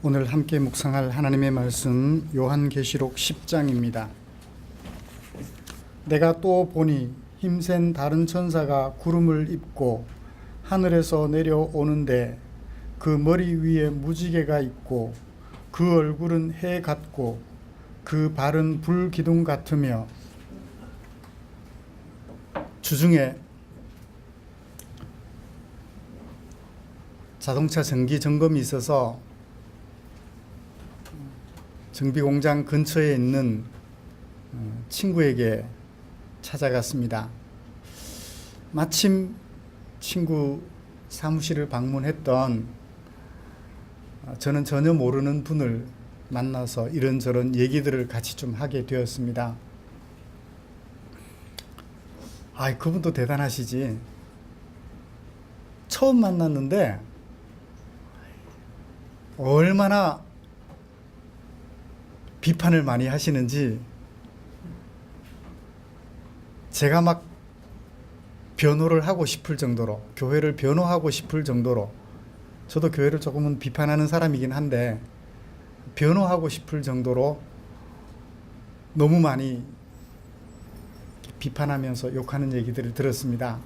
오늘 함께 묵상할 하나님의 말씀 요한계시록 10장입니다. 내가 또 보니 힘센 다른 천사가 구름을 입고 하늘에서 내려오는데 그 머리 위에 무지개가 있고 그 얼굴은 해 같고 그 발은 불 기둥 같으며 주중에 자동차 정기 점검이 있어서 정비공장 근처에 있는 친구에게 찾아갔습니다. 마침 친구 사무실을 방문했던 저는 전혀 모르는 분을 만나서 이런저런 얘기들을 같이 좀 하게 되었습니다. 그분도 대단하시지. 처음 만났는데 얼마나 비판을 많이 하시는지 제가 막 변호를 하고 싶을 정도로, 교회를 변호하고 싶을 정도로, 저도 교회를 조금은 비판하는 사람이긴 한데 변호하고 싶을 정도로 너무 많이 비판하면서 욕하는 얘기들을 들었습니다.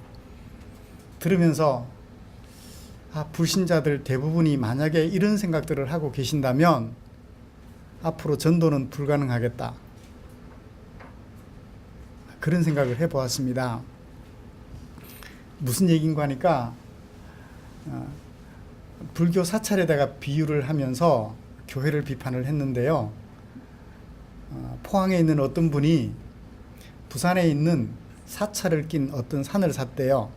들으면서 불신자들 대부분이 만약에 이런 생각들을 하고 계신다면 앞으로 전도는 불가능하겠다, 그런 생각을 해보았습니다. 무슨 얘기인가 하니까 불교 사찰에다가 비유를 하면서 교회를 비판을 했는데요. 포항에 있는 어떤 분이 부산에 있는 사찰을 낀 어떤 산을 샀대요.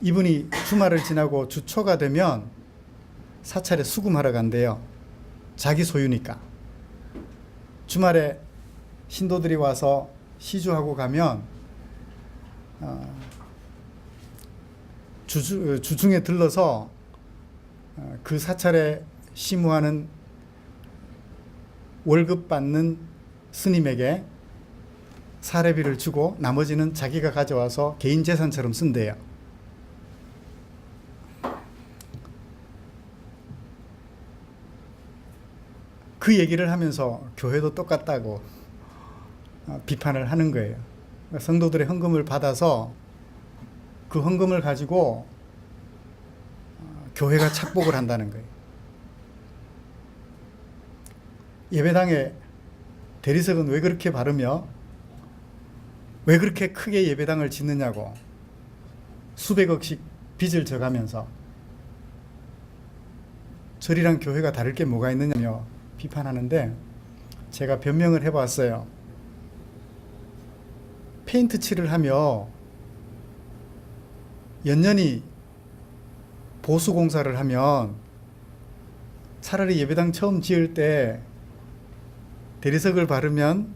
이분이 주말을 지나고 주초가 되면 사찰에 수금하러 간대요. 자기 소유니까. 주말에 신도들이 와서 시주하고 가면 주중에 들러서 그 사찰에 시무하는 월급 받는 스님에게 사례비를 주고 나머지는 자기가 가져와서 개인 재산처럼 쓴대요. 그 얘기를 하면서 교회도 똑같다고 비판을 하는 거예요. 성도들의 헌금을 받아서 그 헌금을 가지고 교회가 착복을 한다는 거예요. 예배당에 대리석은 왜 그렇게 바르며 왜 그렇게 크게 예배당을 짓느냐고 수백억씩 빚을 져가면서 절이랑 교회가 다를 게 뭐가 있느냐며 비판하는데, 제가 변명을 해봤어요. 페인트 칠을 하며 연년이 보수공사를 하면 차라리 예배당 처음 지을 때 대리석을 바르면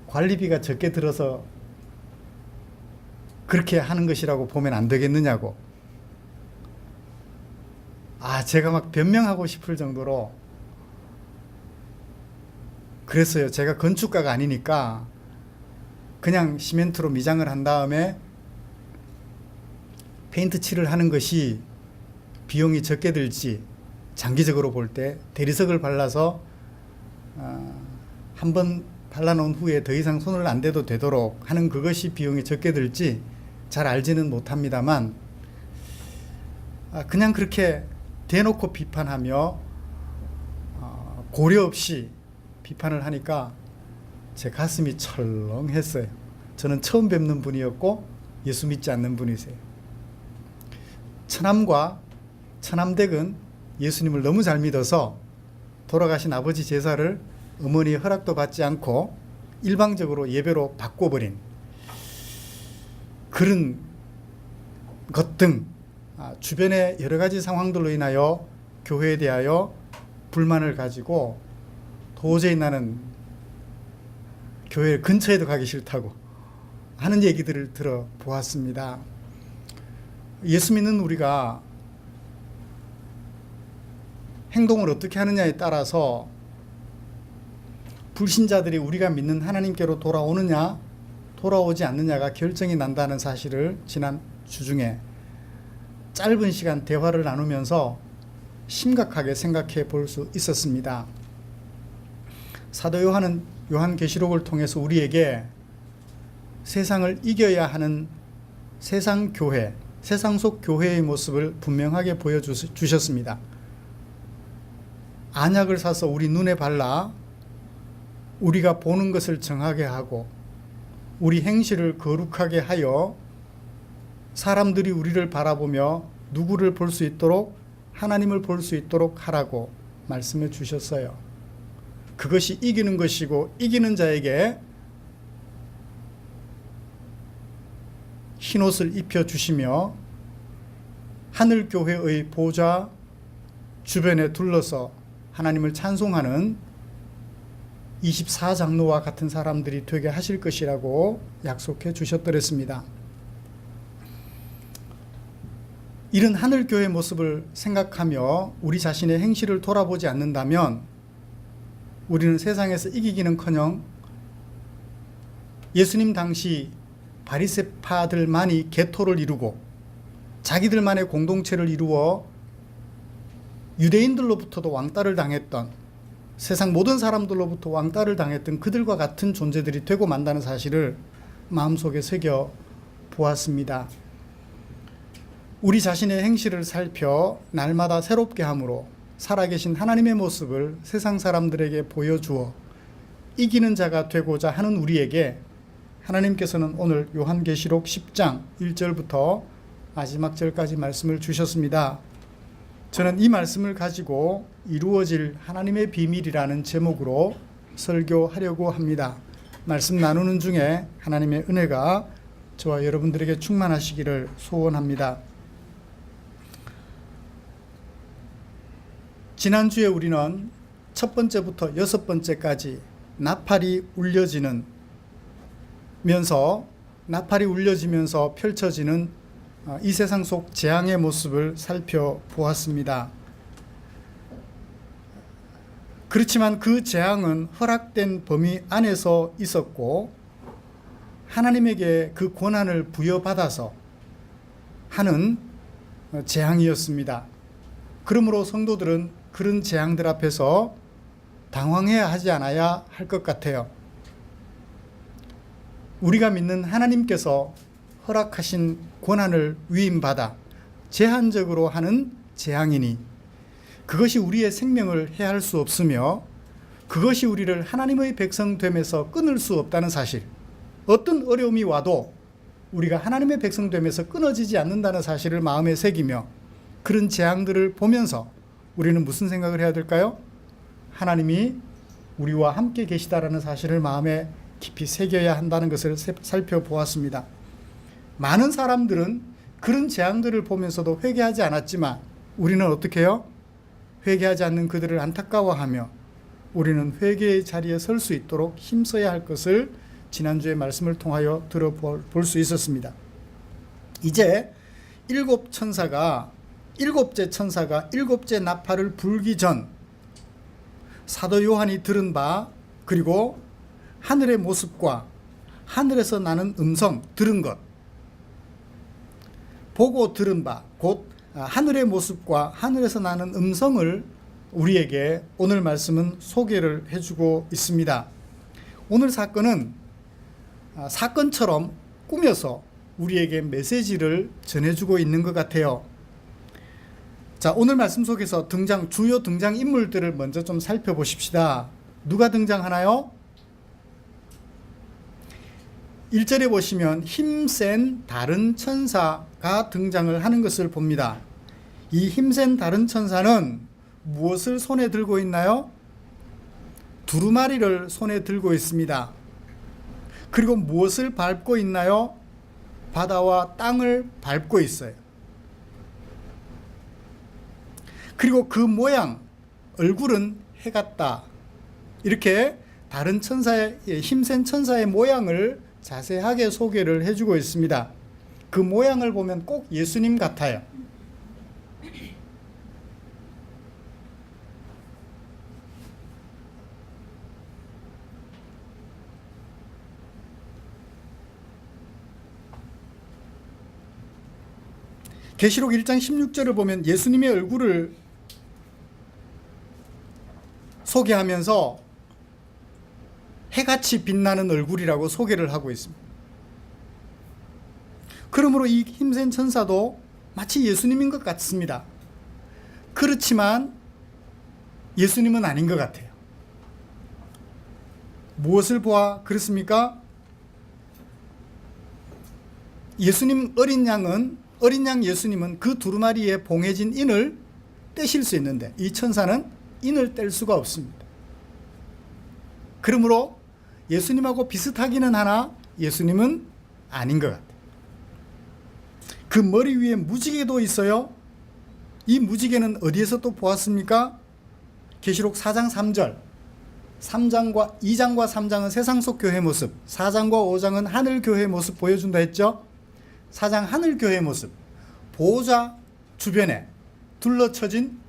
관리비가 적게 들어서 그렇게 하는 것이라고 보면 안 되겠느냐고. 제가 막 변명하고 싶을 정도로 그랬어요. 제가 건축가가 아니니까 그냥 시멘트로 미장을 한 다음에 페인트 칠을 하는 것이 비용이 적게 들지, 장기적으로 볼 때 대리석을 발라서 한 번 발라놓은 후에 더 이상 손을 안 대도 되도록 하는 그것이 비용이 적게 들지 잘 알지는 못합니다만, 그냥 그렇게 대놓고 비판하며 고려 없이 비판을 하니까 제 가슴이 철렁했어요. 저는 처음 뵙는 분이었고 예수 믿지 않는 분이세요. 처남과 처남댁은 예수님을 너무 잘 믿어서 돌아가신 아버지 제사를 어머니의 허락도 받지 않고 일방적으로 예배로 바꿔버린 그런 것 등 주변의 여러 가지 상황들로 인하여 교회에 대하여 불만을 가지고 도저히 나는 교회 근처에도 가기 싫다고 하는 얘기들을 들어보았습니다. 예수 믿는 우리가 행동을 어떻게 하느냐에 따라서 불신자들이 우리가 믿는 하나님께로 돌아오느냐 돌아오지 않느냐가 결정이 난다는 사실을 지난 주중에 짧은 시간 대화를 나누면서 심각하게 생각해 볼 수 있었습니다. 사도 요한은 요한계시록을 통해서 우리에게 세상을 이겨야 하는 세상 교회, 세상 속 교회의 모습을 분명하게 보여주셨습니다. 안약을 사서 우리 눈에 발라 우리가 보는 것을 정하게 하고 우리 행실을 거룩하게 하여 사람들이 우리를 바라보며 누구를 볼 수 있도록, 하나님을 볼 수 있도록 하라고 말씀해 주셨어요. 그것이 이기는 것이고, 이기는 자에게 흰옷을 입혀주시며 하늘교회의 보좌 주변에 둘러서 하나님을 찬송하는 24장로와 같은 사람들이 되게 하실 것이라고 약속해 주셨더랬습니다. 이런 하늘교회 모습을 생각하며 우리 자신의 행실을 돌아보지 않는다면 우리는 세상에서 이기기는커녕 예수님 당시 바리새파들만이 계토를 이루고 자기들만의 공동체를 이루어 유대인들로부터도 왕따를 당했던, 세상 모든 사람들로부터 왕따를 당했던 그들과 같은 존재들이 되고 만다는 사실을 마음속에 새겨 보았습니다. 우리 자신의 행실을 살펴 날마다 새롭게 함으로 살아계신 하나님의 모습을 세상 사람들에게 보여주어 이기는 자가 되고자 하는 우리에게 하나님께서는 오늘 요한계시록 10장 1절부터 마지막 절까지 말씀을 주셨습니다. 저는 이 말씀을 가지고 이루어질 하나님의 비밀이라는 제목으로 설교하려고 합니다. 말씀 나누는 중에 하나님의 은혜가 저와 여러분들에게 충만하시기를 소원합니다. 지난주에 우리는 첫 번째부터 여섯 번째까지 나팔이 울려지면서 펼쳐지는 이 세상 속 재앙의 모습을 살펴보았습니다. 그렇지만 그 재앙은 허락된 범위 안에서 있었고 하나님에게 그 권한을 부여받아서 하는 재앙이었습니다. 그러므로 성도들은 그런 재앙들 앞에서 당황해야 하지 않아야 할 것 같아요. 우리가 믿는 하나님께서 허락하신 권한을 위임받아 제한적으로 하는 재앙이니 그것이 우리의 생명을 해할 수 없으며 그것이 우리를 하나님의 백성됨에서 끊을 수 없다는 사실, 어떤 어려움이 와도 우리가 하나님의 백성됨에서 끊어지지 않는다는 사실을 마음에 새기며 그런 재앙들을 보면서 우리는 무슨 생각을 해야 될까요? 하나님이 우리와 함께 계시다라는 사실을 마음에 깊이 새겨야 한다는 것을 살펴보았습니다. 많은 사람들은 그런 재앙들을 보면서도 회개하지 않았지만 우리는 어떻게 해요? 회개하지 않는 그들을 안타까워하며 우리는 회개의 자리에 설 수 있도록 힘써야 할 것을 지난주의 말씀을 통하여 들어볼 수 있었습니다. 이제 일곱째 천사가 일곱째 나팔을 불기 전 사도 요한이 들은 바, 그리고 하늘의 모습과 하늘에서 나는 음성, 들은 것, 보고 들은 바, 곧 하늘의 모습과 하늘에서 나는 음성을 우리에게 오늘 말씀은 소개를 해주고 있습니다. 오늘 사건은 사건처럼 꾸며서 우리에게 메시지를 전해주고 있는 것 같아요. 자, 오늘 말씀 속에서 주요 등장 인물들을 먼저 좀 살펴보십시다. 누가 등장하나요? 1절에 보시면 힘센 다른 천사가 등장을 하는 것을 봅니다. 이 힘센 다른 천사는 무엇을 손에 들고 있나요? 두루마리를 손에 들고 있습니다. 그리고 무엇을 밟고 있나요? 바다와 땅을 밟고 있어요. 그리고 그 모양, 얼굴은 해 같다. 이렇게 다른 힘센 천사의 모양을 자세하게 소개를 해주고 있습니다. 그 모양을 보면 꼭 예수님 같아요. 계시록 1장 16절을 보면 예수님의 얼굴을 소개하면서 해같이 빛나는 얼굴이라고 소개를 하고 있습니다. 그러므로 이 힘센 천사도 마치 예수님인 것 같습니다. 그렇지만 예수님은 아닌 것 같아요. 무엇을 보아 그렇습니까? 예수님 어린 양 예수님은 그 두루마리에 봉해진 인을 떼실 수 있는데 이 천사는 인을 뗄 수가 없습니다. 그러므로 예수님하고 비슷하기는 하나 예수님은 아닌 것 같아요. 그 머리 위에 무지개도 있어요. 이 무지개는 어디에서 또 보았습니까? 계시록 4장 3절 2장과 3장은 세상 속 교회 모습, 4장과 5장은 하늘 교회 모습 보여준다 했죠. 4장 하늘 교회 모습, 보호자 주변에 둘러쳐진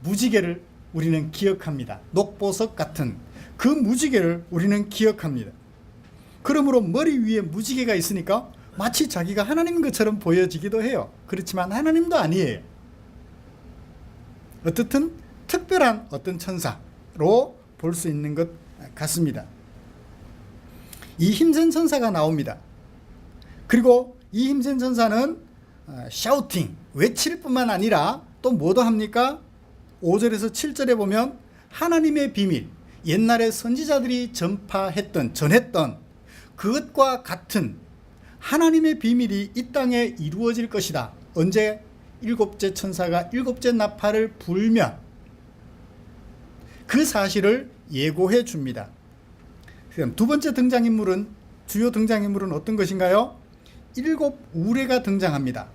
무지개를 우리는 기억합니다. 녹보석 같은 그 무지개를 우리는 기억합니다. 그러므로 머리 위에 무지개가 있으니까 마치 자기가 하나님인 것처럼 보여지기도 해요. 그렇지만 하나님도 아니에요. 어떻든 특별한 어떤 천사로 볼 수 있는 것 같습니다. 이 힘센 천사가 나옵니다. 그리고 이 힘센 천사는 샤우팅, 외칠 뿐만 아니라 또 뭐도 합니까? 5절에서 7절에 보면 하나님의 비밀, 옛날에 선지자들이 전했던 그것과 같은 하나님의 비밀이 이 땅에 이루어질 것이다. 언제? 일곱째 천사가 일곱째 나팔을 불면 그 사실을 예고해 줍니다. 그럼 두 번째 주요 등장인물은 어떤 것인가요? 일곱 우레가 등장합니다.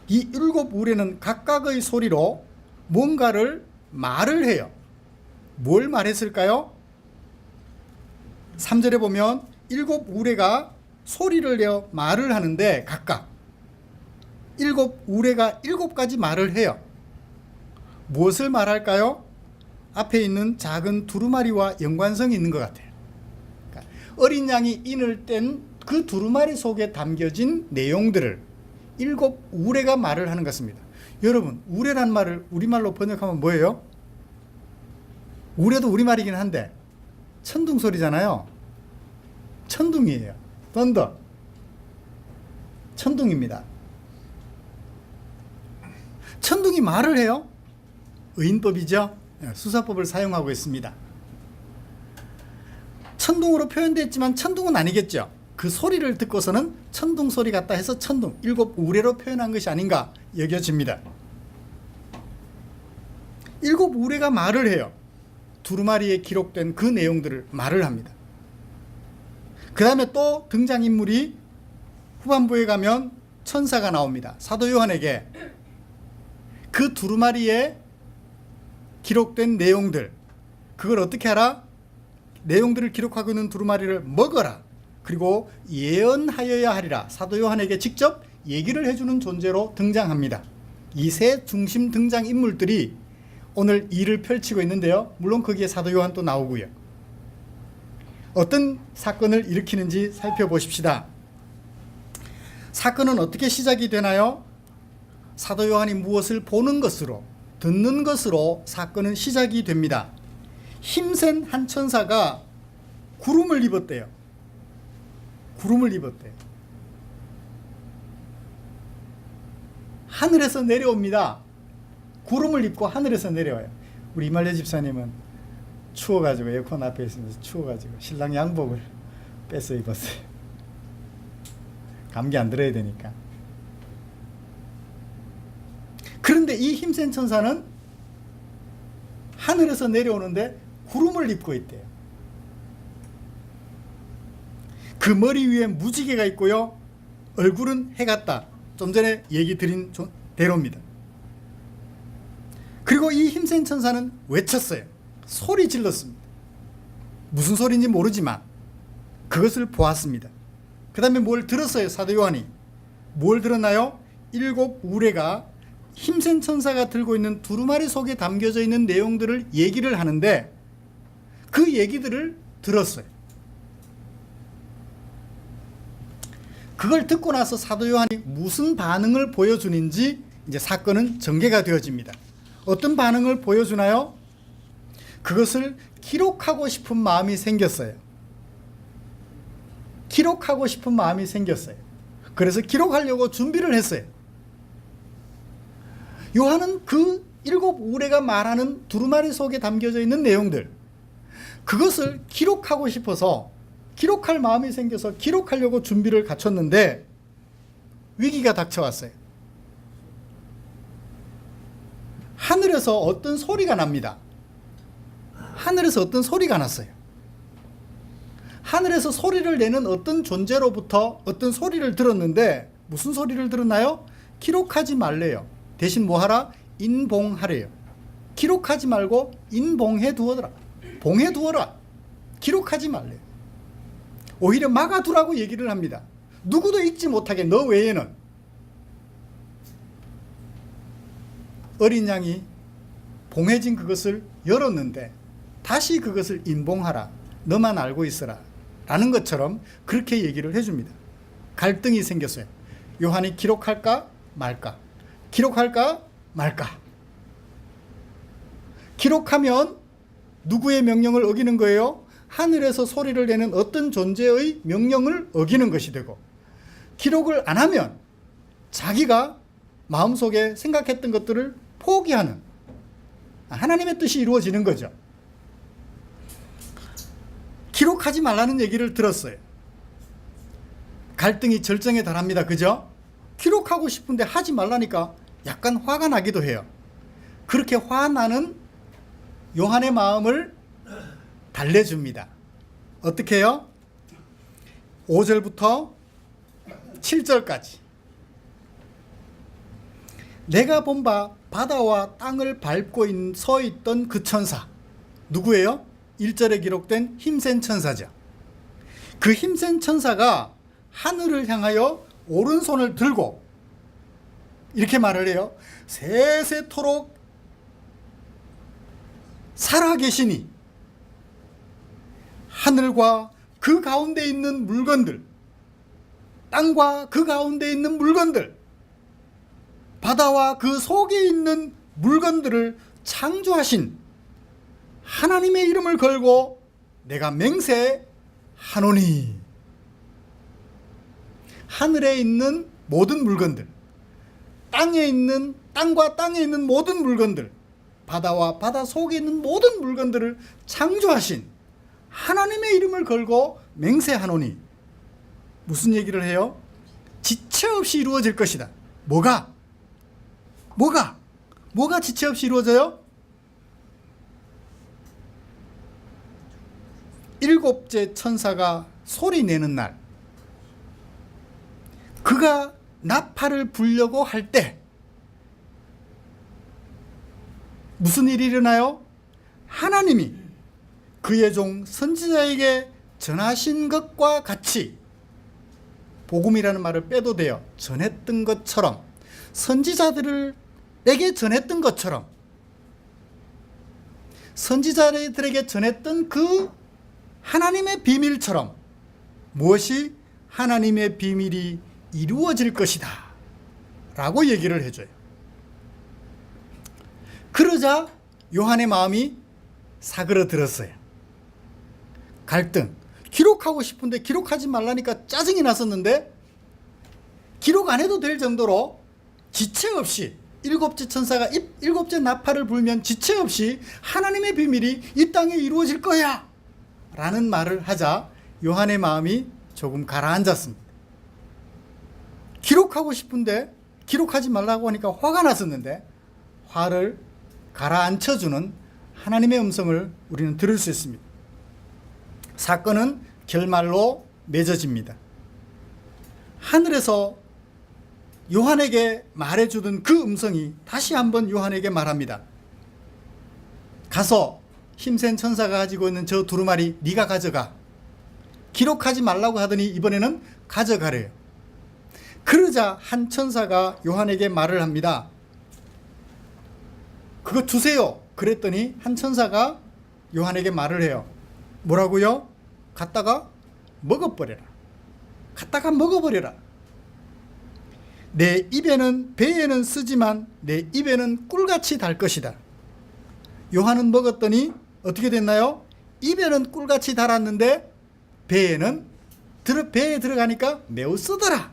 이 일곱 우레는 각각의 소리로 뭔가를 말을 해요. 뭘 말했을까요? 3절에 보면 일곱 우레가 소리를 내어 말을 하는데 각각 일곱 우레가 7가지 말을 해요. 무엇을 말할까요? 앞에 있는 작은 두루마리와 연관성이 있는 것 같아요. 그러니까 어린 양이 인을 뗀 그 두루마리 속에 담겨진 내용들을 일곱 우레가 말을 하는 것입니다. 여러분, 우레란 말을 우리말로 번역하면 뭐예요? 우레도 우리말이긴 한데 천둥 소리잖아요. 천둥이에요. 던더. 천둥입니다. 천둥이 말을 해요? 의인법이죠. 수사법을 사용하고 있습니다. 천둥으로 표현됐지만 천둥은 아니겠죠. 그 소리를 듣고서는 천둥 소리 같다 해서 천둥, 일곱 우레로 표현한 것이 아닌가 여겨집니다. 일곱 우레가 말을 해요. 두루마리에 기록된 그 내용들을 말을 합니다. 그 다음에 또 등장인물이 후반부에 가면 천사가 나옵니다. 사도 요한에게 그 두루마리에 기록된 내용들, 그걸 어떻게 하라? 내용들을 기록하고 있는 두루마리를 먹어라. 그리고 예언하여야 하리라. 사도 요한에게 직접 얘기를 해주는 존재로 등장합니다. 이 세 중심 등장 인물들이 오늘 일을 펼치고 있는데요. 물론 거기에 사도 요한도 나오고요. 어떤 사건을 일으키는지 살펴보십시다. 사건은 어떻게 시작이 되나요? 사도 요한이 무엇을 보는 것으로, 듣는 것으로 사건은 시작이 됩니다. 힘센 한 천사가 구름을 입었대요. 구름을 입었대요. 하늘에서 내려옵니다. 구름을 입고 하늘에서 내려와요. 우리 이말래 집사님은 추워가지고 에어컨 앞에 있으면서 추워가지고 신랑 양복을 뺏어 입었어요. 감기 안 들어야 되니까. 그런데 이 힘센 천사는 하늘에서 내려오는데 구름을 입고 있대요. 그 머리 위에 무지개가 있고요. 얼굴은 해 같다. 좀 전에 얘기 드린 대로입니다. 그리고 이 힘센 천사는 외쳤어요. 소리 질렀습니다. 무슨 소리인지 모르지만 그것을 보았습니다. 그 다음에 뭘 들었어요. 사도 요한이. 뭘 들었나요? 일곱 우레가 힘센 천사가 들고 있는 두루마리 속에 담겨져 있는 내용들을 얘기를 하는데 그 얘기들을 들었어요. 그걸 듣고 나서 사도 요한이 무슨 반응을 보여주는지 이제 사건은 전개가 되어집니다. 어떤 반응을 보여주나요? 그것을 기록하고 싶은 마음이 생겼어요. 기록하고 싶은 마음이 생겼어요. 그래서 기록하려고 준비를 했어요. 요한은 그 7 우레가 말하는 두루마리 속에 담겨져 있는 내용들, 그것을 기록하고 싶어서, 기록할 마음이 생겨서 기록하려고 준비를 갖췄는데 위기가 닥쳐왔어요. 하늘에서 어떤 소리가 납니다. 하늘에서 어떤 소리가 났어요. 하늘에서 소리를 내는 어떤 존재로부터 어떤 소리를 들었는데, 무슨 소리를 들었나요? 기록하지 말래요. 대신 뭐 하라? 인봉하래요. 기록하지 말고 인봉해 두어라. 봉해 두어라. 기록하지 말래요. 오히려 막아두라고 얘기를 합니다. 누구도 읽지 못하게, 너 외에는. 어린 양이 봉해진 그것을 열었는데 다시 그것을 인봉하라. 너만 알고 있어라. 라는 것처럼 그렇게 얘기를 해줍니다. 갈등이 생겼어요. 요한이 기록할까 말까? 기록할까 말까? 기록하면 누구의 명령을 어기는 거예요? 하늘에서 소리를 내는 어떤 존재의 명령을 어기는 것이 되고, 기록을 안 하면 자기가 마음속에 생각했던 것들을 포기하는, 하나님의 뜻이 이루어지는 거죠. 기록하지 말라는 얘기를 들었어요. 갈등이 절정에 달합니다. 그죠? 기록하고 싶은데 하지 말라니까 약간 화가 나기도 해요. 그렇게 화나는 요한의 마음을 달래줍니다. 어떻게 해요? 5절부터 7절까지. 내가 본 바 바다와 땅을 밟고 서 있던 그 천사, 누구예요? 1절에 기록된 힘센 천사죠. 그 힘센 천사가 하늘을 향하여 오른손을 들고 이렇게 말을 해요. 세세토록 살아계시니 하늘과 그 가운데 있는 물건들, 땅과 그 가운데 있는 물건들, 바다와 그 속에 있는 물건들을 창조하신 하나님의 이름을 걸고 내가 맹세하노니. 하늘에 있는 모든 물건들, 땅과 땅에 있는 모든 물건들, 바다와 바다 속에 있는 모든 물건들을 창조하신 하나님의 이름을 걸고 맹세하노니. 무슨 얘기를 해요? 지체 없이 이루어질 것이다. 뭐가 지체 없이 이루어져요? 7째 천사가 소리 내는 날, 그가 나팔을 불려고 할 때 무슨 일이 일어나요? 하나님이 그의 종 선지자에게 전하신 것과 같이, 복음이라는 말을 빼도 돼요. 전했던 것처럼, 선지자들에게 전했던 것처럼, 선지자들에게 전했던 그 하나님의 비밀처럼 무엇이 하나님의 비밀이 이루어질 것이다 라고 얘기를 해줘요. 그러자 요한의 마음이 사그러들었어요. 갈등. 기록하고 싶은데 기록하지 말라니까 짜증이 났었는데, 기록 안 해도 될 정도로 지체 없이 7째 천사가 7째 나팔을 불면 지체 없이 하나님의 비밀이 이 땅에 이루어질 거야 라는 말을 하자 요한의 마음이 조금 가라앉았습니다. 기록하고 싶은데 기록하지 말라고 하니까 화가 났었는데, 화를 가라앉혀주는 하나님의 음성을 우리는 들을 수 있습니다. 사건은 결말로 맺어집니다. 하늘에서 요한에게 말해주던 그 음성이 다시 한번 요한에게 말합니다. 가서 힘센 천사가 가지고 있는 저 두루마리 네가 가져가. 기록하지 말라고 하더니 이번에는 가져가래요. 그러자 한 천사가 요한에게 말을 합니다. 그거 주세요. 그랬더니 한 천사가 요한에게 말을 해요. 뭐라고요? 갖다가 먹어버려라. 갖다가 먹어버려라. 내 입에는, 배에는 쓰지만 내 입에는 꿀같이 달 것이다. 요한은 먹었더니 어떻게 됐나요? 입에는 꿀같이 달았는데 배에 들어가니까 매우 쓰더라.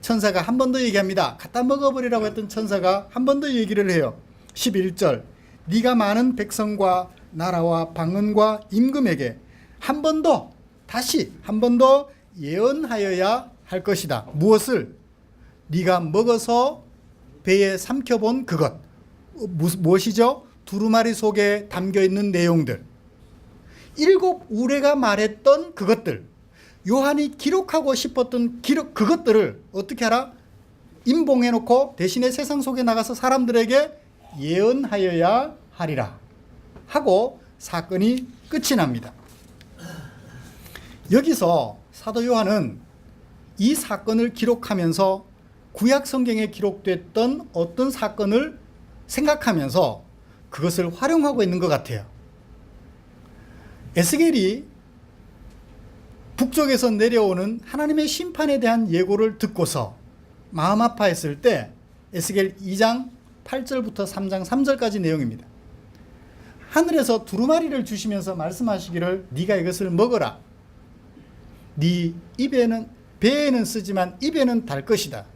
천사가 한 번 더 얘기합니다. 갖다 먹어버리라고 했던 천사가 한 번 더 얘기를 해요. 11절 네가 많은 백성과 나라와 방언과 임금에게 한 번 더 예언하여야 할 것이다. 무엇을? 네가 먹어서 배에 삼켜본 그것. 무엇이죠? 두루마리 속에 담겨있는 내용들. 7 우레가 말했던 그것들. 요한이 기록하고 싶었던 그것들을 어떻게 하라? 임봉해놓고 대신에 세상 속에 나가서 사람들에게 예언하여야 하리라 하고 사건이 끝이 납니다. 여기서 사도 요한은 이 사건을 기록하면서 구약 성경에 기록됐던 어떤 사건을 생각하면서 그것을 활용하고 있는 것 같아요. 에스겔이 북쪽에서 내려오는 하나님의 심판에 대한 예고를 듣고서 마음 아파했을 때 에스겔 2장 8절부터 3장 3절까지 내용입니다. 하늘에서 두루마리를 주시면서 말씀하시기를 네가 이것을 먹어라. 네 배에는 쓰지만 입에는 달 것이다.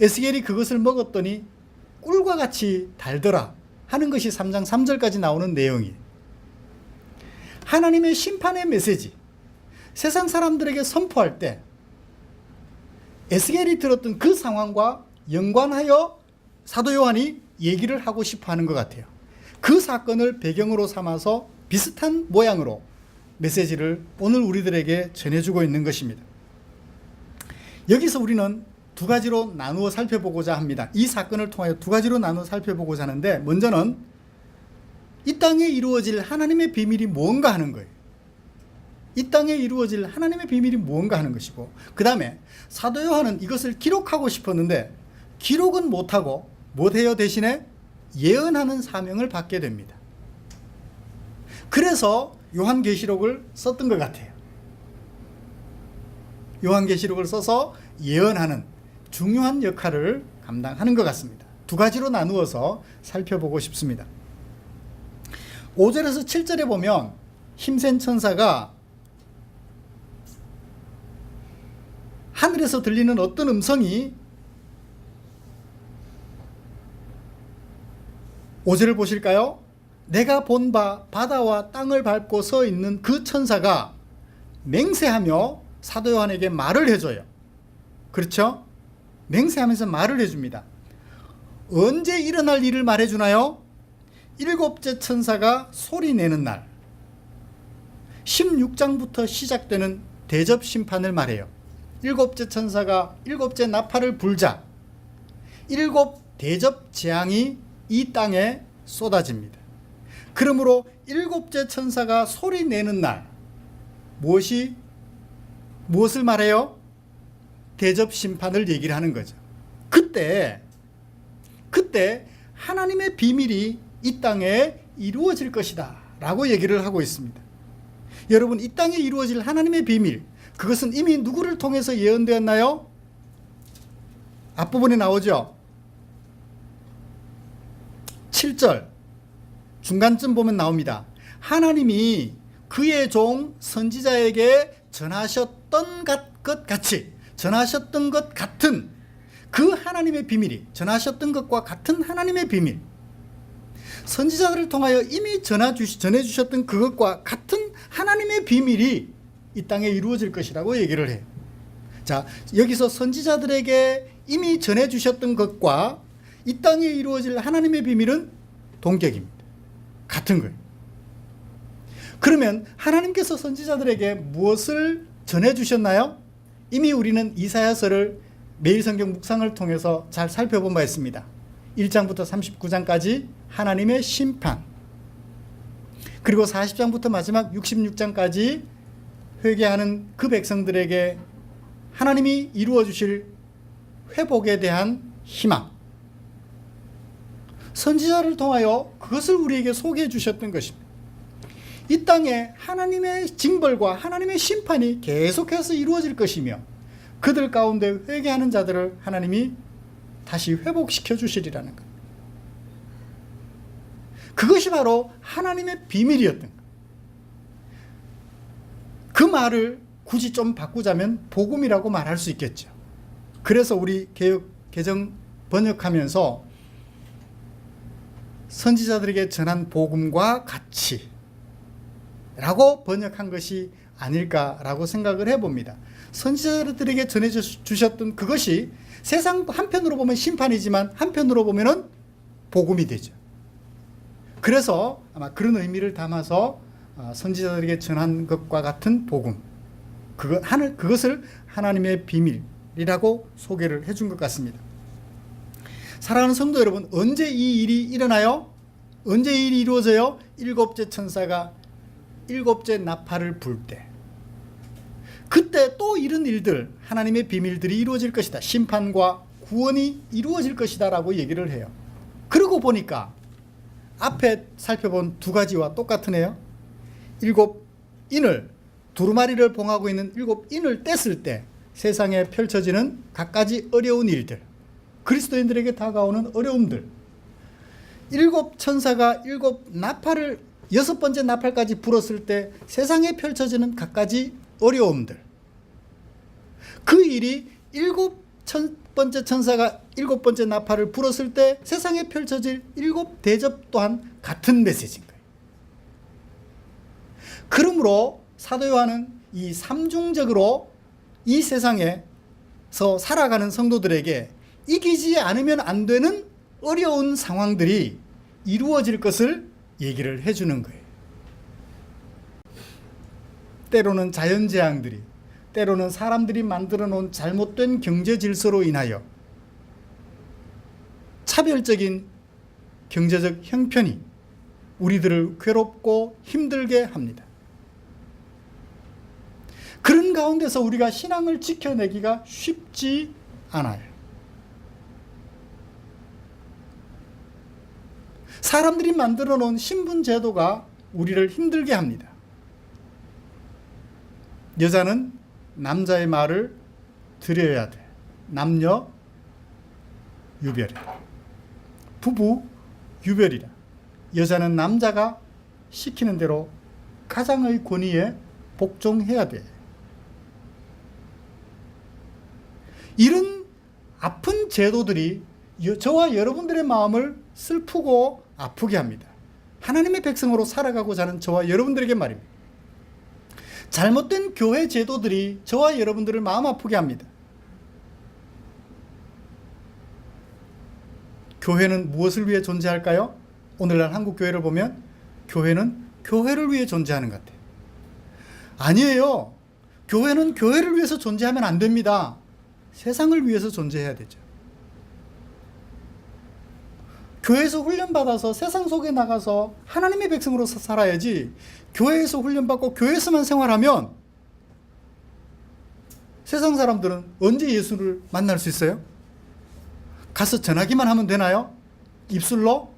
에스겔이 그것을 먹었더니 꿀과 같이 달더라 하는 것이 3장 3절까지 나오는 내용이에요. 하나님의 심판의 메시지, 세상 사람들에게 선포할 때 에스겔이 들었던 그 상황과 연관하여 사도 요한이 얘기를 하고 싶어 하는 것 같아요. 그 사건을 배경으로 삼아서 비슷한 모양으로 메시지를 오늘 우리들에게 전해주고 있는 것입니다. 여기서 우리는 두 가지로 나누어 살펴보고자 합니다. 이 사건을 통하여 두 가지로 나누어 살펴보고자 하는데, 먼저는 이 땅에 이루어질 하나님의 비밀이 무언가 하는 거예요. 이 땅에 이루어질 하나님의 비밀이 무언가 하는 것이고, 그 다음에 사도 요한은 이것을 기록하고 싶었는데 기록은 못하고 못해요. 대신에 예언하는 사명을 받게 됩니다. 그래서 요한계시록을 썼던 것 같아요. 요한계시록을 써서 예언하는 중요한 역할을 감당하는 것 같습니다. 두 가지로 나누어서 살펴보고 싶습니다. 5절에서 7절에 보면 힘센 천사가 하늘에서 들리는 어떤 음성이, 5절을 보실까요? 내가 본 바 바다와 땅을 밟고 서 있는 그 천사가 맹세하며 사도 요한에게 말을 해줘요. 그렇죠? 맹세하면서 말을 해줍니다. 언제 일어날 일을 말해주나요? 7째 천사가 소리내는 날, 16장부터 시작되는 대접 심판을 말해요. 7째 천사가 7째 나팔을 불자 7 대접 재앙이 이 땅에 쏟아집니다. 그러므로 7째 천사가 소리내는 날, 무엇을 말해요? 대접 심판을 얘기를 하는 거죠. 그때 하나님의 비밀이 이 땅에 이루어질 것이다 라고 얘기를 하고 있습니다. 여러분, 이 땅에 이루어질 하나님의 비밀, 그것은 이미 누구를 통해서 예언되었나요? 앞부분에 나오죠. 7절 중간쯤 보면 나옵니다. 하나님이 그의 종 선지자에게 전하셨던 것 같은 그 하나님의 비밀이, 전하셨던 것과 같은 하나님의 비밀, 선지자들을 통하여 이미 전해주셨던 그것과 같은 하나님의 비밀이 이 땅에 이루어질 것이라고 얘기를 해요. 자, 여기서 선지자들에게 이미 전해주셨던 것과 이 땅에 이루어질 하나님의 비밀은 동격입니다. 같은 거예요. 그러면 하나님께서 선지자들에게 무엇을 전해주셨나요? 이미 우리는 이사야서를 매일 성경 묵상을 통해서 잘 살펴본 바 있습니다. 1장부터 39장까지 하나님의 심판, 그리고 40장부터 마지막 66장까지 회개하는 그 백성들에게 하나님이 이루어 주실 회복에 대한 희망, 선지자를 통하여 그것을 우리에게 소개해 주셨던 것입니다. 이 땅에 하나님의 징벌과 하나님의 심판이 계속해서 이루어질 것이며, 그들 가운데 회개하는 자들을 하나님이 다시 회복시켜 주시리라는 것. 그것이 바로 하나님의 비밀이었던 거예요. 그 말을 굳이 좀 바꾸자면 복음이라고 말할 수 있겠죠. 그래서 우리 개정 번역하면서 선지자들에게 전한 복음과 같이 라고 번역한 것이 아닐까라고 생각을 해봅니다. 선지자들에게 전해주셨던 그것이 세상 한편으로 보면 심판이지만 한편으로 보면은 복음이 되죠. 그래서 아마 그런 의미를 담아서 선지자들에게 전한 것과 같은 복음, 그것을 하나님의 비밀이라고 소개를 해준 것 같습니다. 사랑하는 성도 여러분, 언제 이 일이 일어나요? 언제 이 일이 이루어져요? 일곱째 천사가 일곱째 나팔을 불 때, 그때 또 이런 일들, 하나님의 비밀들이 이루어질 것이다, 심판과 구원이 이루어질 것이다 라고 얘기를 해요. 그러고 보니까 앞에 살펴본 두 가지와 똑같으네요. 일곱 인을, 두루마리를 봉하고 있는 일곱 인을 뗐을 때 세상에 펼쳐지는 갖가지 어려운 일들, 그리스도인들에게 다가오는 어려움들, 일곱 천사가 일곱 나팔을, 여섯 번째 나팔까지 불었을 때 세상에 펼쳐지는 갖가지 어려움들, 그 일이 일곱 번째 천사가 일곱 번째 나팔을 불었을 때 세상에 펼쳐질 일곱 대접 또한 같은 메시지인 거예요. 그러므로 사도 요한은 이 삼중적으로 이 세상에서 살아가는 성도들에게 이기지 않으면 안 되는 어려운 상황들이 이루어질 것을 얘기를 해주는 거예요. 때로는 자연재앙들이, 때로는 사람들이 만들어 놓은 잘못된 경제 질서로 인하여 차별적인 경제적 형편이 우리들을 괴롭고 힘들게 합니다. 그런 가운데서 우리가 신앙을 지켜내기가 쉽지 않아요. 사람들이 만들어 놓은 신분 제도가 우리를 힘들게 합니다. 여자는 남자의 말을 들여야 돼. 남녀 유별이라. 부부 유별이라. 여자는 남자가 시키는 대로 가장의 권위에 복종해야 돼. 이런 아픈 제도들이 저와 여러분들의 마음을 슬프고 아프게 합니다. 하나님의 백성으로 살아가고자 하는 저와 여러분들에게 말입니다. 잘못된 교회 제도들이 저와 여러분들을 마음 아프게 합니다. 교회는 무엇을 위해 존재할까요? 오늘날 한국 교회를 보면 교회는 교회를 위해 존재하는 것 같아요. 아니에요. 교회는 교회를 위해서 존재하면 안 됩니다. 세상을 위해서 존재해야 되죠. 교회에서 훈련받아서 세상 속에 나가서 하나님의 백성으로서 살아야지, 교회에서 훈련받고 교회에서만 생활하면 세상 사람들은 언제 예수를 만날 수 있어요? 가서 전하기만 하면 되나요? 입술로?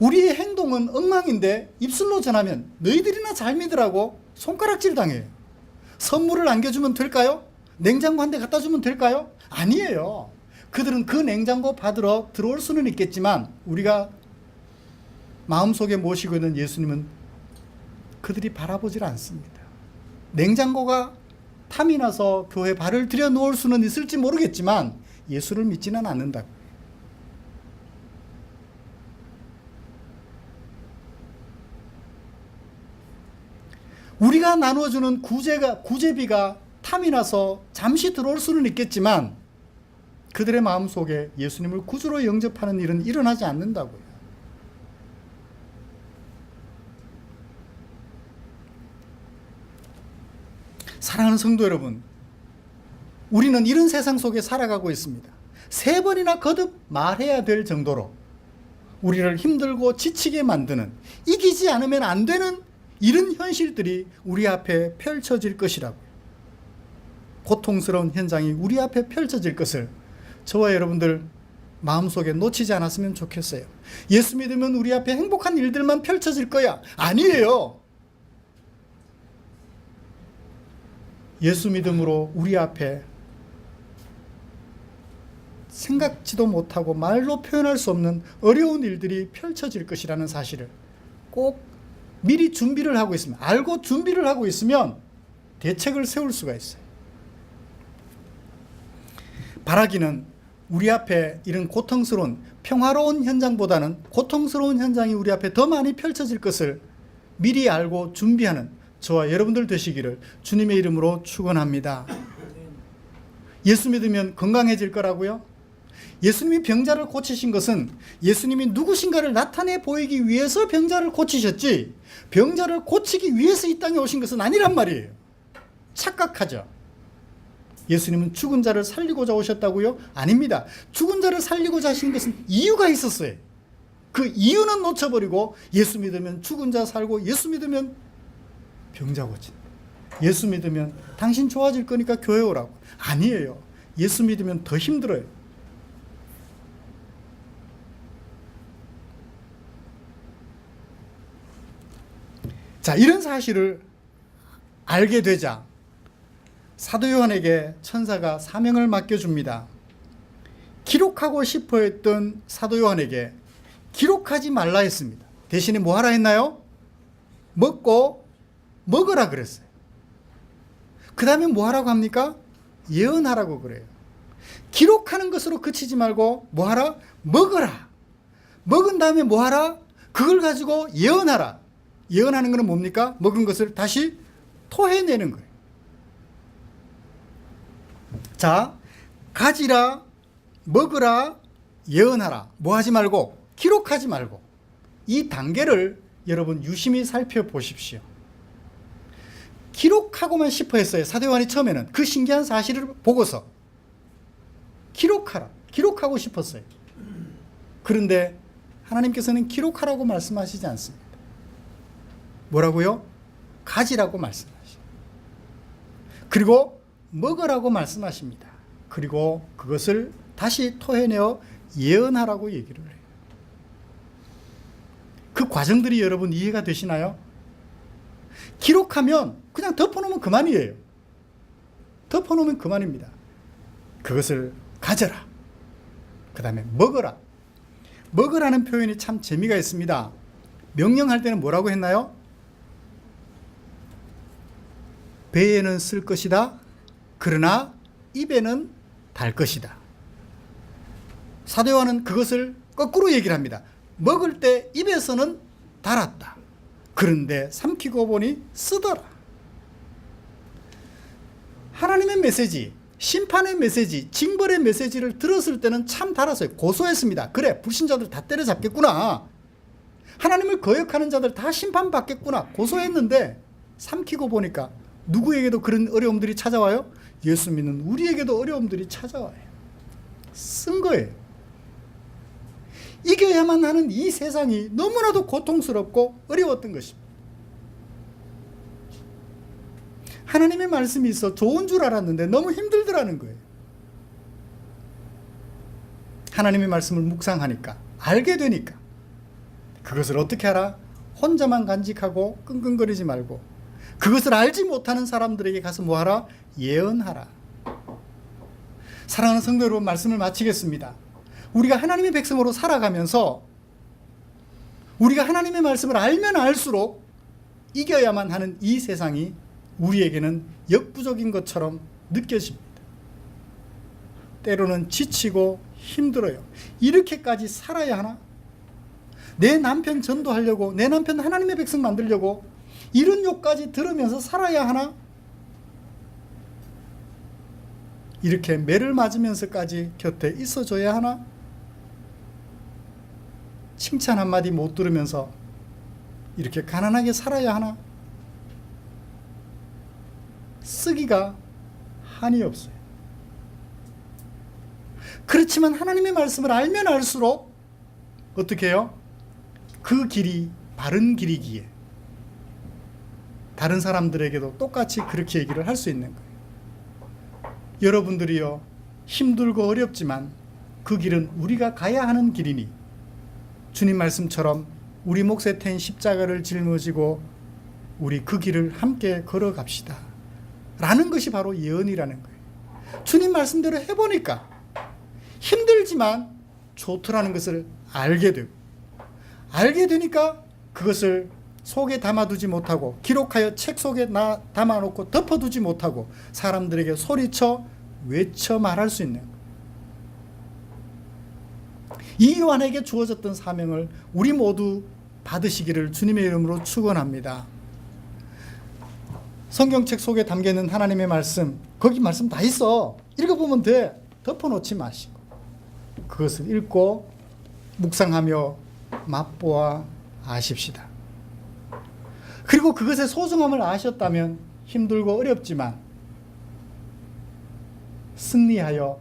우리의 행동은 엉망인데 입술로 전하면 너희들이나 잘 믿으라고 손가락질 당해요. 선물을 안겨주면 될까요? 냉장고 한 대 갖다 주면 될까요? 아니에요. 그들은 그 냉장고 받으러 들어올 수는 있겠지만 우리가 마음속에 모시고 있는 예수님은 그들이 바라보질 않습니다. 냉장고가 탐이 나서 교회 발을 들여 놓을 수는 있을지 모르겠지만 예수를 믿지는 않는다고. 우리가 나눠주는 구제비가 탐이 나서 잠시 들어올 수는 있겠지만 그들의 마음속에 예수님을 구주로 영접하는 일은 일어나지 않는다고요. 사랑하는 성도 여러분, 우리는 이런 세상 속에 살아가고 있습니다. 3번이나 거듭 말해야 될 정도로 우리를 힘들고 지치게 만드는, 이기지 않으면 안 되는 이런 현실들이 우리 앞에 펼쳐질 것이라고요. 고통스러운 현장이 우리 앞에 펼쳐질 것을 저와 여러분들 마음속에 놓치지 않았으면 좋겠어요. 예수 믿으면 우리 앞에 행복한 일들만 펼쳐질 거야. 아니에요. 예수 믿음으로 우리 앞에 생각지도 못하고 말로 표현할 수 없는 어려운 일들이 펼쳐질 것이라는 사실을 꼭 미리 준비를 하고 있으면, 알고 준비를 하고 있으면 대책을 세울 수가 있어요. 바라기는 우리 앞에 이런 고통스러운, 평화로운 현장보다는 고통스러운 현장이 우리 앞에 더 많이 펼쳐질 것을 미리 알고 준비하는 저와 여러분들 되시기를 주님의 이름으로 축원합니다. 예수 믿으면 건강해질 거라고요? 예수님이 병자를 고치신 것은 예수님이 누구신가를 나타내 보이기 위해서 병자를 고치셨지, 병자를 고치기 위해서 이 땅에 오신 것은 아니란 말이에요. 착각하죠. 예수님은 죽은 자를 살리고자 오셨다고요? 아닙니다. 죽은 자를 살리고자 하신 것은 이유가 있었어요. 그 이유는 놓쳐버리고 예수 믿으면 죽은 자 살고, 예수 믿으면 병자 고친, 예수 믿으면 당신 좋아질 거니까 교회 오라고. 아니에요. 예수 믿으면 더 힘들어요. 자, 이런 사실을 알게 되자 사도 요한에게 천사가 사명을 맡겨줍니다. 기록하고 싶어 했던 사도 요한에게 기록하지 말라 했습니다. 대신에 뭐 하라 했나요? 먹고 먹으라 그랬어요. 그 다음에 뭐 하라고 합니까? 예언하라고 그래요. 기록하는 것으로 그치지 말고 뭐 하라? 먹어라. 먹은 다음에 뭐 하라? 그걸 가지고 예언하라. 예언하는 것은 뭡니까? 먹은 것을 다시 토해내는 거예요. 자, 가지라, 먹으라, 예언하라. 뭐 하지 말고, 기록하지 말고. 이 단계를 여러분 유심히 살펴보십시오. 기록하고만 싶어 했어요. 사도 요한이 처음에는 그 신기한 사실을 보고서 기록하라, 기록하고 싶었어요. 그런데 하나님께서는 기록하라고 말씀하시지 않습니다. 뭐라고요? 가지라고 말씀하시죠. 그리고 먹으라고 말씀하십니다. 그리고 그것을 다시 토해내어 예언하라고 얘기를 해요. 그 과정들이 여러분 이해가 되시나요? 기록하면 그냥 덮어놓으면 그만이에요. 덮어놓으면 그만입니다. 그것을 가져라. 그 다음에 먹어라. 먹으라는 표현이 참 재미가 있습니다. 명령할 때는 뭐라고 했나요? 배에는 쓸 것이다. 그러나 입에는 달 것이다. 사도 요한은 그것을 거꾸로 얘기를 합니다. 먹을 때 입에서는 달았다. 그런데 삼키고 보니 쓰더라. 하나님의 메시지, 심판의 메시지, 징벌의 메시지를 들었을 때는 참 달았어요. 고소했습니다. 그래, 불신자들 다 때려잡겠구나. 하나님을 거역하는 자들 다 심판받겠구나. 고소했는데 삼키고 보니까 누구에게도 그런 어려움들이 찾아와요? 예수 믿는 우리에게도 어려움들이 찾아와요. 쓴 거예요. 이겨야만 하는 이 세상이 너무나도 고통스럽고 어려웠던 것입니다. 하나님의 말씀이 있어 좋은 줄 알았는데 너무 힘들더라는 거예요. 하나님의 말씀을 묵상하니까, 알게 되니까 그것을 어떻게 하라? 혼자만 간직하고 끙끙거리지 말고 그것을 알지 못하는 사람들에게 가서 뭐하라? 예언하라. 사랑하는 성도 여러분, 말씀을 마치겠습니다. 우리가 하나님의 백성으로 살아가면서 우리가 하나님의 말씀을 알면 알수록 이겨야만 하는 이 세상이 우리에게는 역부족인 것처럼 느껴집니다. 때로는 지치고 힘들어요. 이렇게까지 살아야 하나? 내 남편 전도하려고, 내 남편 하나님의 백성 만들려고 이런 욕까지 들으면서 살아야 하나? 이렇게 매를 맞으면서까지 곁에 있어줘야 하나? 칭찬 한마디 못 들으면서 이렇게 가난하게 살아야 하나? 쓰기가 한이 없어요. 그렇지만 하나님의 말씀을 알면 알수록 어떻게 해요? 그 길이 바른 길이기에 다른 사람들에게도 똑같이 그렇게 얘기를 할 수 있는 거예요. 여러분들이요, 힘들고 어렵지만 그 길은 우리가 가야 하는 길이니 주님 말씀처럼 우리 몫에 텐 십자가를 짊어지고 우리 그 길을 함께 걸어갑시다 라는 것이 바로 예언이라는 거예요. 주님 말씀대로 해보니까 힘들지만 좋더라는 것을 알게 되니까 그것을 속에 담아두지 못하고 기록하여 책 속에 담아놓고 덮어두지 못하고 사람들에게 소리쳐 외쳐 말할 수 있는, 이 요한에게 주어졌던 사명을 우리 모두 받으시기를 주님의 이름으로 축원합니다. 성경책 속에 담겨있는 하나님의 말씀, 거기 말씀 다 있어. 읽어보면 돼. 덮어놓지 마시고 그것을 읽고 묵상하며 맛보아 아십시다. 그리고 그것의 소중함을 아셨다면 힘들고 어렵지만 승리하여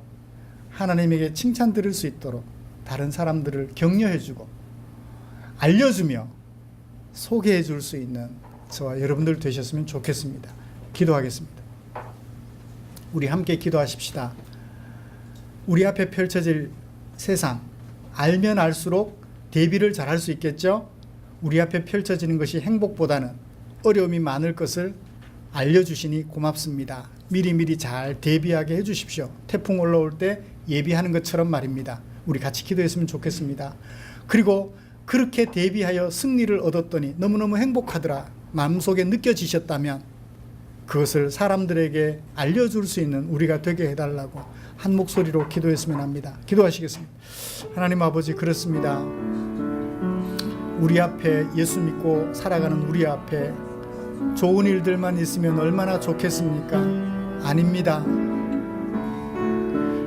하나님에게 칭찬 들을 수 있도록 다른 사람들을 격려해주고 알려주며 소개해 줄 수 있는 저와 여러분들 되셨으면 좋겠습니다. 기도하겠습니다. 우리 함께 기도하십시다. 우리 앞에 펼쳐질 세상, 알면 알수록 대비를 잘할 수 있겠죠? 우리 앞에 펼쳐지는 것이 행복보다는 어려움이 많을 것을 알려주시니 고맙습니다. 미리미리 잘 대비하게 해주십시오. 태풍 올라올 때 예비하는 것처럼 말입니다. 우리 같이 기도했으면 좋겠습니다. 그리고 그렇게 대비하여 승리를 얻었더니 너무너무 행복하더라 마음속에 느껴지셨다면 그것을 사람들에게 알려줄 수 있는 우리가 되게 해달라고 한 목소리로 기도했으면 합니다. 기도하시겠습니다. 하나님 아버지, 그렇습니다. 우리 앞에 예수 믿고 살아가는 우리 앞에 좋은 일들만 있으면 얼마나 좋겠습니까? 아닙니다.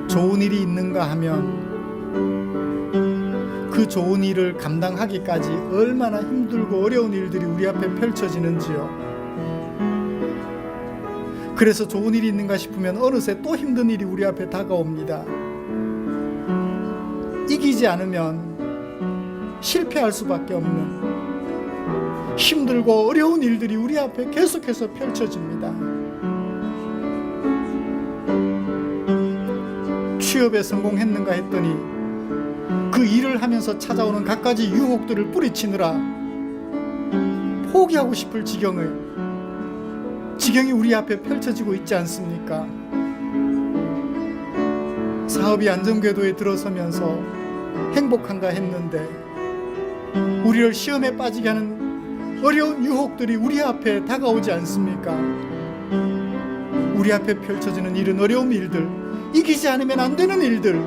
좋은 일이 있는가 하면 그 좋은 일을 감당하기까지 얼마나 힘들고 어려운 일들이 우리 앞에 펼쳐지는지요. 그래서 좋은 일이 있는가 싶으면 어느새 또 힘든 일이 우리 앞에 다가옵니다. 이기지 않으면 실패할 수밖에 없는 힘들고 어려운 일들이 우리 앞에 계속해서 펼쳐집니다. 취업에 성공했는가 했더니 그 일을 하면서 찾아오는 갖가지 유혹들을 뿌리치느라 포기하고 싶을 지경이 우리 앞에 펼쳐지고 있지 않습니까? 사업이 안전궤도에 들어서면서 행복한가 했는데 우리를 시험에 빠지게 하는 어려운 유혹들이 우리 앞에 다가오지 않습니까? 우리 앞에 펼쳐지는 이런 어려운 일들, 이기지 않으면 안 되는 일들,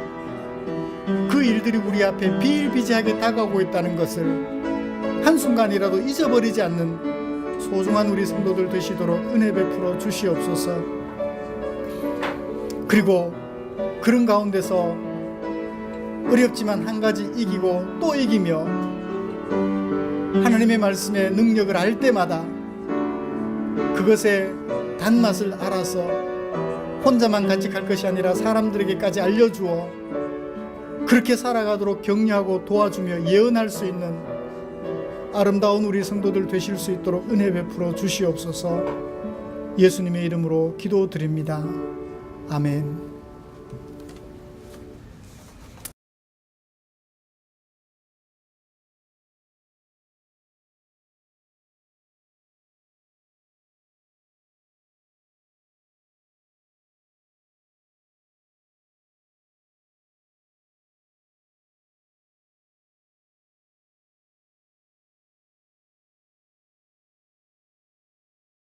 그 일들이 우리 앞에 비일비재하게 다가오고 있다는 것을 한순간이라도 잊어버리지 않는 소중한 우리 성도들 되시도록 은혜 베풀어 주시옵소서. 그리고 그런 가운데서 어렵지만 한 가지 이기고 또 이기며 하나님의 말씀의 능력을 알 때마다 그것의 단맛을 알아서 혼자만 간직할 것이 아니라 사람들에게까지 알려주어 그렇게 살아가도록 격려하고 도와주며 예언할 수 있는 아름다운 우리 성도들 되실 수 있도록 은혜 베풀어 주시옵소서. 예수님의 이름으로 기도드립니다. 아멘.